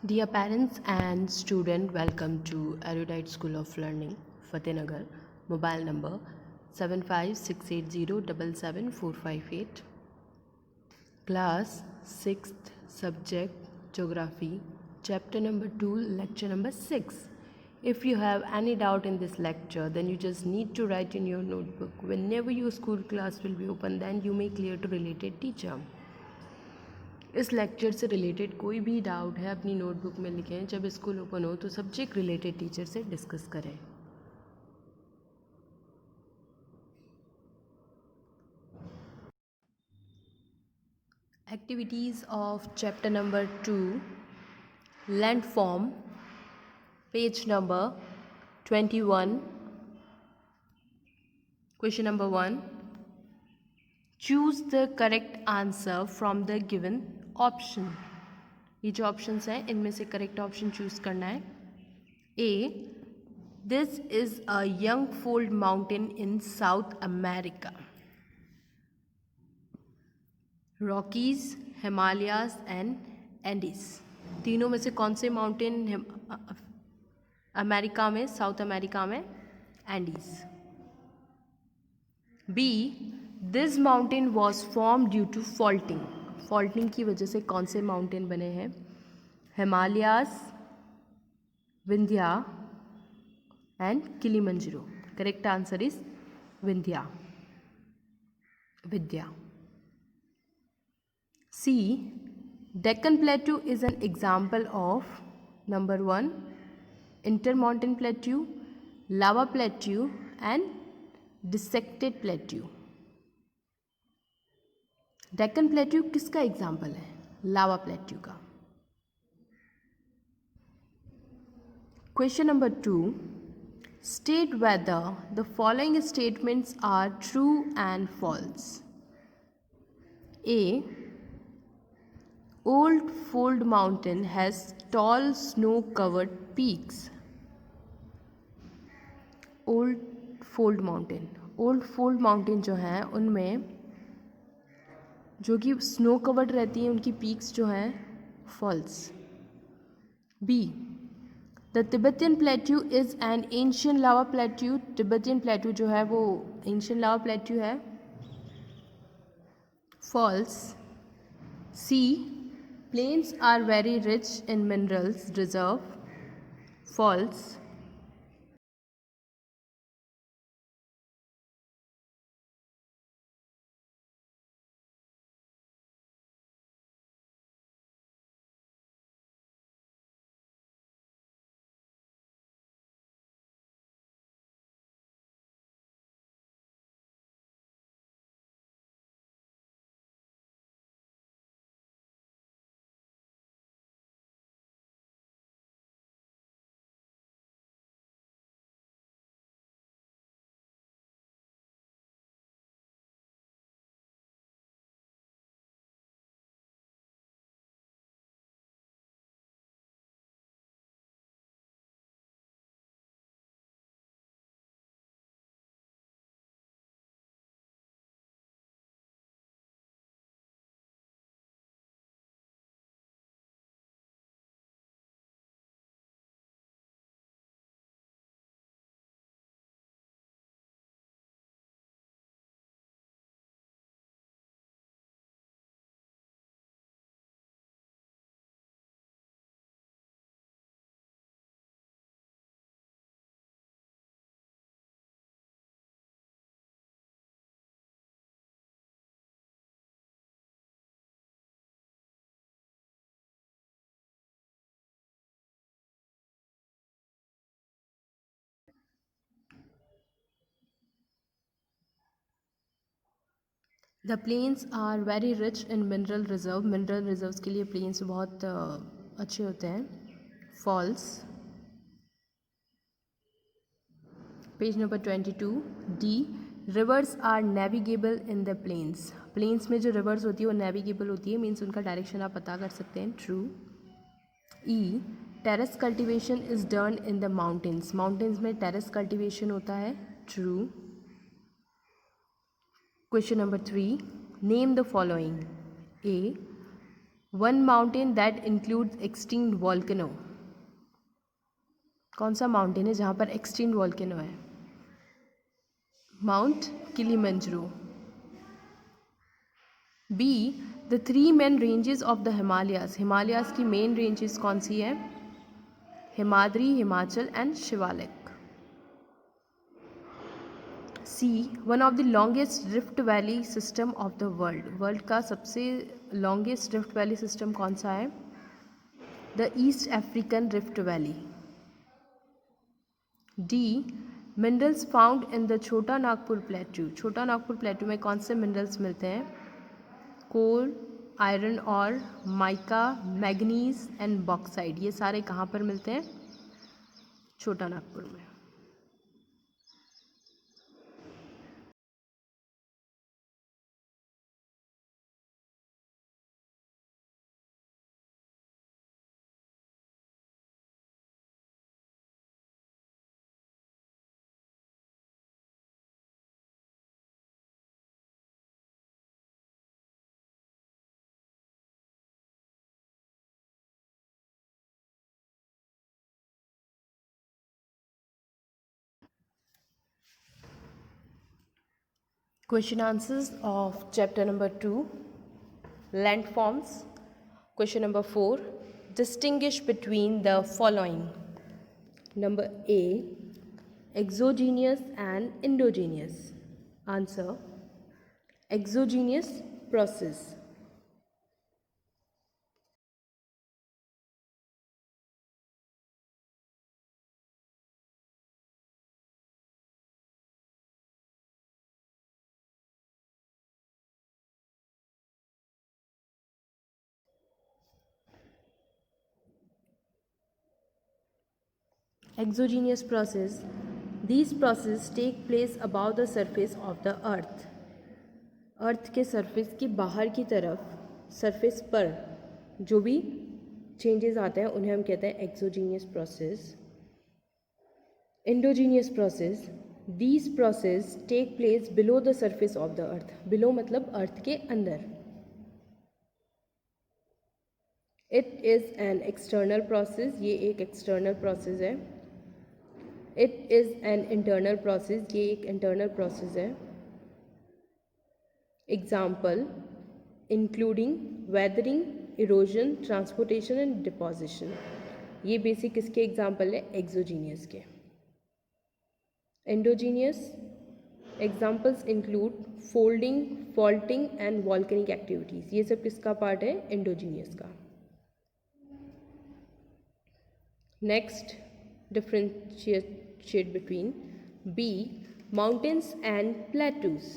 Dear parents and student, welcome to Erudite School of Learning, Fatehnagar. Mobile number 7568077458. Class 6th, subject Geography, chapter number 2, lecture number 6. If you have any doubt in this lecture, then you just need to write in your notebook. Whenever your school class will be open, then you may clear to related teacher. इस lecture से related कोई भी doubt है अपनी notebook में लिखें, जब school open हो तो सब्जेक्ट रिलेटेड टीचर से डिस्कस करें. Activities of chapter number 2, land form, page number 21. Question number 1, choose the correct answer from the given option. ये जो ऑप्शंस हैं इनमें से करेक्ट ऑप्शन चूज करना है. A, this is a young fold mountain in South America. Rockies, Himalayas and Andes. तीनों में से कौन से माउंटेन अमेरिका में, साउथ अमेरिका में? Andes. B, this mountain was form due to faulting. Faulting की वजह से कौन से माउंटेन बने हैं? Himalayas, Vindhya and Kilimanjaro. Correct answer is Vindhya. C, Deccan Plateau is an example of number 1, intermountain plateau, lava plateau and dissected plateau. Deccan Plateau किसका example है? लावा plateau का. Question number 2, state whether the following statements are true and false. A, Old Fold Mountain has tall snow-covered peaks. Old Fold Mountain जो हैं उनमें जो कि snow covered रहती हैं उनकी पीक्स जो हैं false. B, the Tibetan plateau is an ancient lava plateau. Tibetan plateau जो है वो एंशियंट लावा प्लेट्यू है. False. C, plains are very rich in minerals reserve. False. The plains are very rich in mineral reserve. Mineral reserves के लिए plains बहुत अच्छे होते हैं. False. Page number 22. D, rivers are navigable in the plains. Plains में जो reverse होती है वो नेविगेबल होती है, मीन्स उनका डायरेक्शन आप पता कर सकते हैं. True. E, terrace cultivation is done in the mountains. Mountains में टेरेस कल्टिवेशन होता है. True. Question number 3, name the following. A, one mountain that includes extinct volcano. कौन सा माउंटेन है जहाँ पर एक्सटिंक्ट वॉल्केनो है? Mount Kilimanjaro. B, the three main ranges of the Himalayas. Himalayas की मेन रेंजेस कौन सी है? Himadri, Himachal and Shivalik. C, one of the longest rift valley system of the world. World का सबसे लॉन्गेस्ट रिफ्ट वैली सिस्टम कौन सा है? The east African rift valley. D, minerals found in the छोटा नागपुर प्लेट्यू। छोटा नागपुर प्लेट्यू में कौन से मिनरल्स मिलते हैं? कोल, आयरन और माइका, मैग्नीज एंड बॉक्साइड। ये सारे कहाँ पर मिलते हैं? छोटा नागपुर में। Question answers of chapter number 2, landforms. Question number 4, distinguish between the following. Number A, exogenous and endogenous. Answer, exogenous process. Exogenous process. These processes take place above the surface of the earth. अर्थ के surface के बाहर की तरफ, surface पर जो भी changes आते हैं उन्हें हम कहते हैं exogenous process. Endogenous process, these process take place below the surface of the earth. Below मतलब अर्थ के अंदर। It is an external process, ये एक एक्सटर्नल प्रोसेस है। It is an internal process, ये एक इंटरनल प्रोसेस है। Example, including weathering, erosion, transportation and deposition. ये बेसिक किसके एग्जाम्पल है? एक्सोजीनियस के। Endogenous examples include folding, faulting and volcanic activities. ये सब किसका पार्ट है? एंडोजीनियस का। Next, differentiate between B, mountains and plateaus.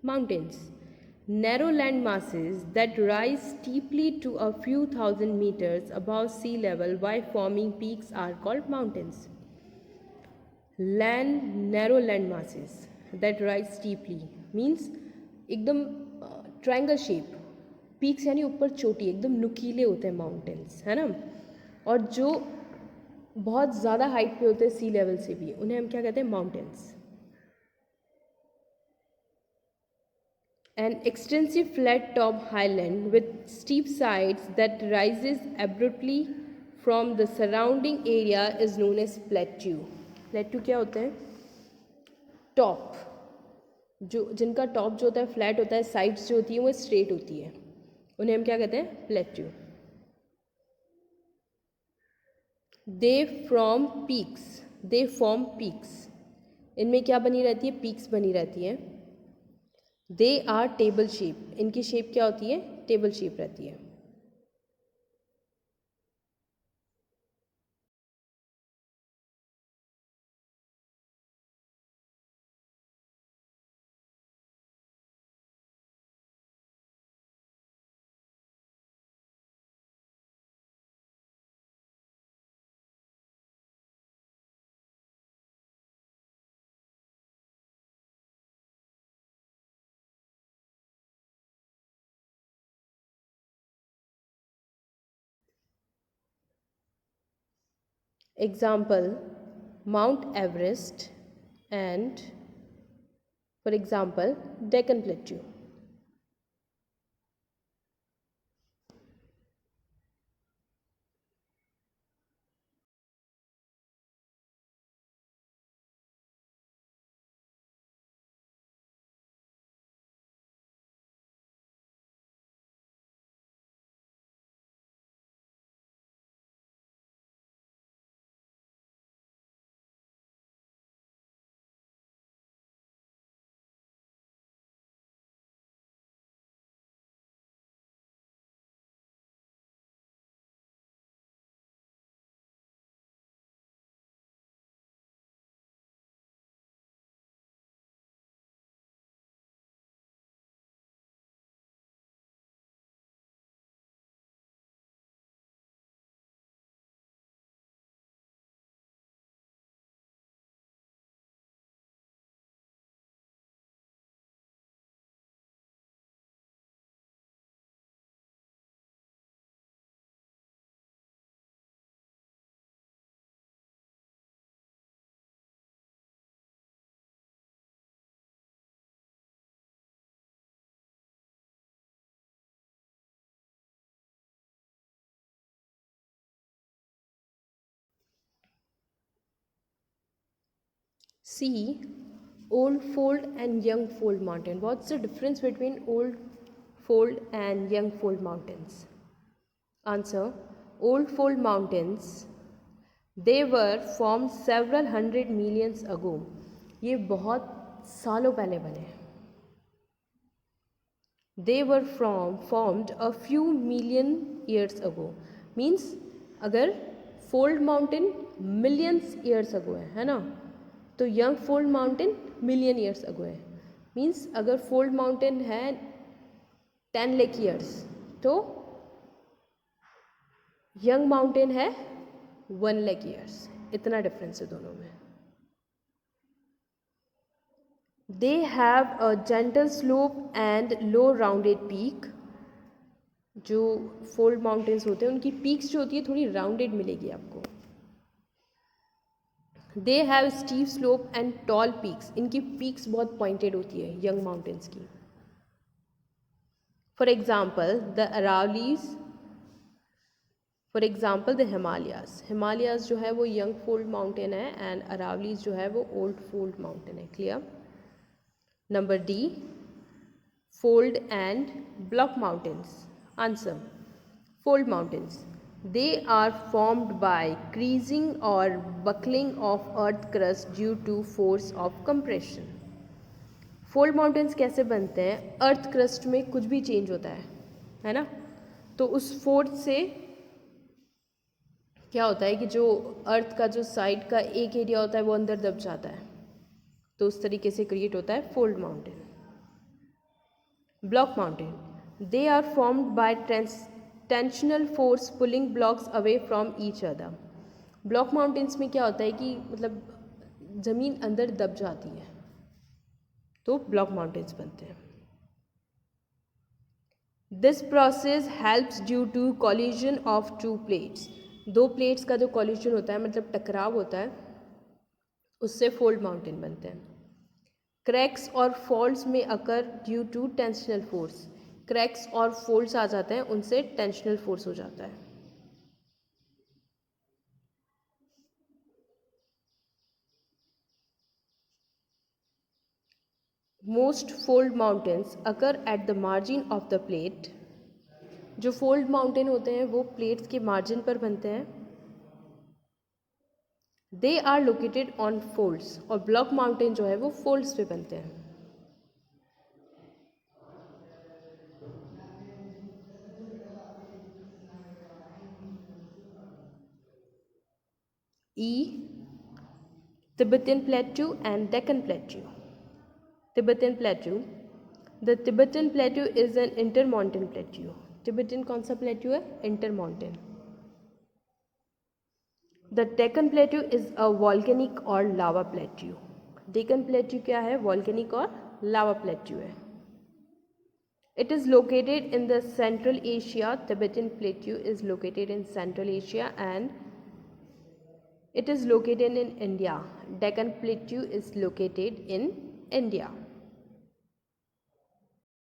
Mountains, narrow land masses that rise steeply to a few thousand meters above sea level while forming peaks are called mountains. Narrow land masses that rise steeply means एकदम triangle shape. Peaks यानी ऊपर चोटी, एकदम नुकीले होते हैं mountains, है ना। और जो बहुत ज़्यादा हाइट पे होते हैं सी लेवल से भी, उन्हें हम क्या कहते हैं? Mountains. An extensive flat top highland with steep sides that rises abruptly from the surrounding area is known as plateau. Plateau क्या होते हैं? टॉप, जो जिनका टॉप जो होता है फ्लैट होता है, साइड्स जो होती हैं वो स्ट्रेट होती है, उन्हें हम क्या कहते हैं? प्लेट्यू। They form peaks. इनमें क्या बनी रहती है? पीक्स बनी रहती है। दे आर टेबल शेप, इनकी शेप क्या होती है? टेबल शेप रहती है। Example, Mount Everest and, for example, Deccan Plateau. See, old fold and young fold mountain. What's the difference between old fold and young fold mountains? Answer, old fold mountains, they were formed several hundred millions ago. ये बहुत सालों पहले बने. They were formed a few million years ago. Means अगर fold mountain millions years ago है ना, तो young fold mountain million years ago है. Means अगर fold mountain है 10 lakh years, तो young mountain है 1 lakh years. इतना डिफरेंस है दोनों में. They have a gentle slope and low rounded peak. जो fold mountains होते हैं उनकी peaks जो होती है थोड़ी rounded मिलेगी आपको. They have steep slope and tall peaks. इनकी peaks बहुत pointed होती है young mountains की. For example, the Aravallis. For example, the Himalayas. Himalayas जो है वो young fold mountain है and Aravallis जो है वो old fold mountain है. Clear? Number D, fold and block mountains. Answer, fold mountains. They are formed by creasing or buckling of earth crust due to force of compression. Fold mountains कैसे बनते हैं? Earth crust में कुछ भी change होता है ना, तो उस फोर्स से क्या होता है कि जो अर्थ का जो साइड का एक एरिया होता है वो अंदर दब जाता है, तो उस तरीके से क्रिएट होता है fold mountain. Block mountain, they are formed by tensional force pulling blocks away from each other. Block mountains में क्या होता है कि मतलब ज़मीन अंदर दब जाती है, तो ब्लॉक माउंटेन्स बनते हैं. This process helps due to collision of two plates. दो प्लेट्स का जो कॉलिजन होता है मतलब टकराव होता है, उससे फोल्ड माउंटेन बनते हैं. क्रैक्स और फॉल्ट्स में occur due to tensional force. Cracks और फोल्ड्स आ जाते हैं, उनसे टेंशनल फोर्स हो जाता है. Most fold mountains occur at the margin of the plate. जो फोल्ड माउंटेन होते हैं वो प्लेट्स के मार्जिन पर बनते हैं. They are located on folds. और ब्लॉक माउंटेन जो है वो फोल्ड्स पे बनते हैं. E, Tibetan Plateau and Deccan Plateau. Tibetan Plateau. The Tibetan Plateau is an intermountain plateau. Tibetan कौन सा plateau है? Intermountain. The Deccan Plateau is a volcanic or lava plateau. Deccan Plateau क्या है? Volcanic और lava plateau है. It is located in the Central Asia. Tibetan Plateau is located in Central Asia and it is located in India. Deccan Plateau is located in India.